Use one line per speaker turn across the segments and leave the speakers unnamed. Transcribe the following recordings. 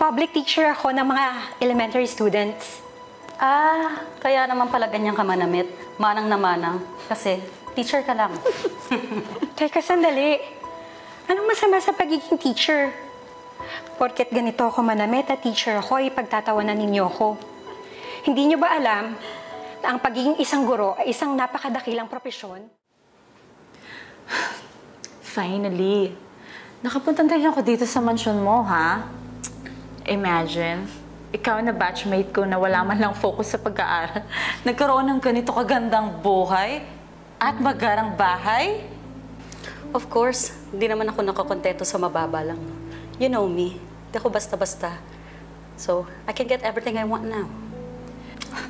Public teacher ako ng mga elementary students.
Kaya naman pala ganyan ka manamit. Manang na manang. Kasi teacher ka lang.
Teka, sandali. Anong masama sa pagiging teacher? Porket ganito ako manamit at teacher ako, ipagtatawanan ninyo ko. Hindi nyo ba alam na ang pagiging isang guro ay isang napakadakilang propesyon?
Finally. Nakapunta rin ako dito sa mansyon mo, ha? Imagine, ikaw na batchmate ko na wala man lang focus sa pag-aaral, nagkaroon ng ganito kagandang buhay at magarang bahay.
Of course, hindi naman ako nakakontento sa mababa lang. You know me. Hindi ako basta-basta. So, I can get everything I want now.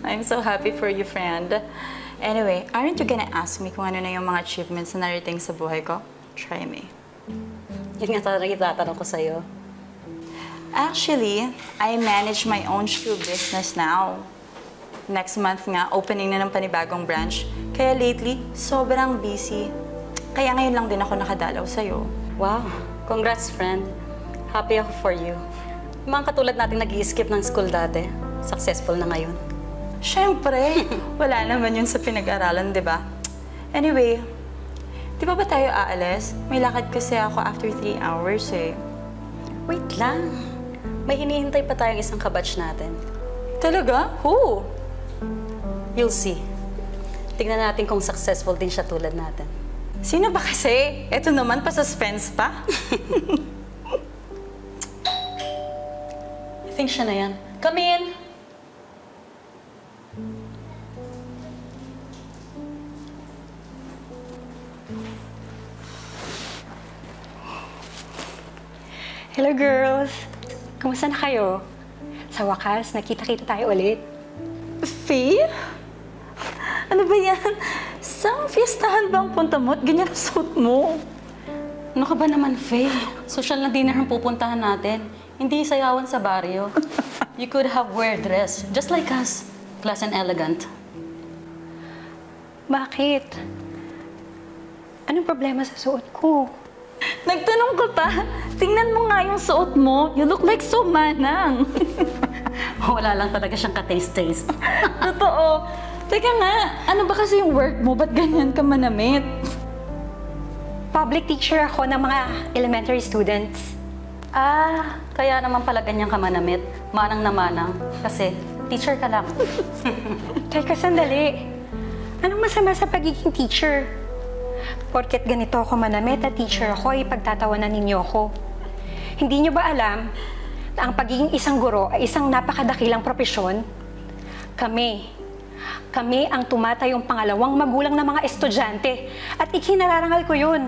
I'm so happy for you, friend. Anyway, aren't you gonna ask me kung ano na yung mga achievements na narating sa buhay ko? Try me.
Yun nga talaga itatanong ko sa'yo.
Actually, I manage my own shoe business now. Next month nga, opening na ng panibagong branch. Kaya lately, sobrang busy. Kaya ngayon lang din ako nakadalaw sa'yo.
Wow. Congrats, friend. Happy ako for you. Yung mga katulad natin nag-i-skip ng school dati, successful na ngayon.
Siyempre, wala naman yun sa pinag-aralan, di ba? Anyway, di ba tayo aalis? May lakad kasi ako after 3 hours eh.
Wait lang. May hinihintay pa tayong isang kabatch natin.
Talaga? Who?
You'll see. Tingnan natin kung successful din siya tulad natin.
Sino ba kasi? Eto naman, pa-suspense pa.
I think siya na yan. Come in!
Hello, girls! Kamusta na kayo? Sa wakas, nakita-kita tayo ulit.
Faye? Ano ba yan? Saan fiestahan ba ang punta mo at ganyan ang suot mo?
Ano ka ba naman, Faye? Social na dinner ang pupuntahan natin. Hindi sayawan sa baryo. You could have wear dress, just like us. Class and elegant.
Bakit? Anong problema sa suot ko?
Nagtanong ka pa? Tingnan mo nga yung suot mo. You look like so manang.
Wala lang talaga siyang ka-taste-taste.
Totoo. Teka nga, ano ba kasi yung work mo? Ba't ganyan ka manamit?
Public teacher ako ng mga elementary students.
Kaya naman pala ganyan ka manamit. Manang na manang. Kasi teacher ka lang.
Teka, sandali. Anong masama sa pagiging teacher? Porket ganito ako manamit at teacher ako, ipagtatawanan ninyo ko. Hindi nyo ba alam na ang pagiging isang guro ay isang napakadakilang propesyon? Kami ang tumatayong pangalawang magulang ng mga estudyante at ikinararangal ko yun.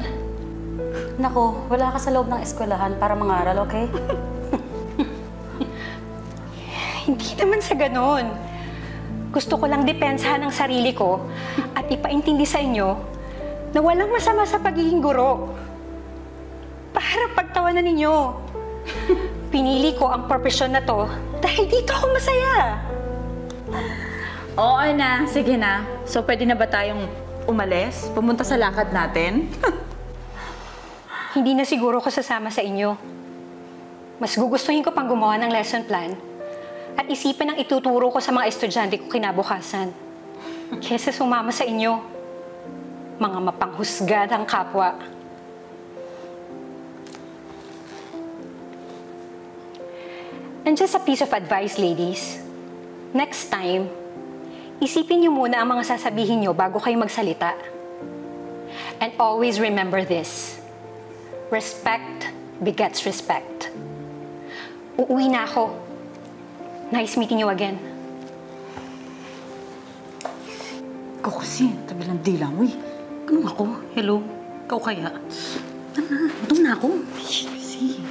Naku, wala ka sa loob ng eskwelahan para mangaral, okay?
Hindi naman sa ganun. Gusto ko lang depensahan ang sarili ko at ipaintindi sa inyo na walang masama sa pagiging guro. Para pagtawanan ninyo. Pinili ko ang propesyon na to dahil dito ako masaya.
Oo na, sige na. So pwede na ba tayong umalis? Pumunta sa lakad natin?
Hindi na siguro ko sasama sa inyo. Mas gugustuhin ko pang gumawa ng lesson plan at isipin ang ituturo ko sa mga estudyante ko kinabukasan. Kesa sumama sa inyo, mga mapanghusgadang kapwa. And just a piece of advice, ladies. Next time, isipin niyo muna ang mga sasabihin niyo bago kayo magsalita. And always remember this. Respect begets respect. Uuwi na ako. Nice meeting you again.
Ikaw kasi, tabi lang dila mo eh.
Ano ako? Hello? Ikaw kaya? Ano na? Gutom na ako.
Kasi...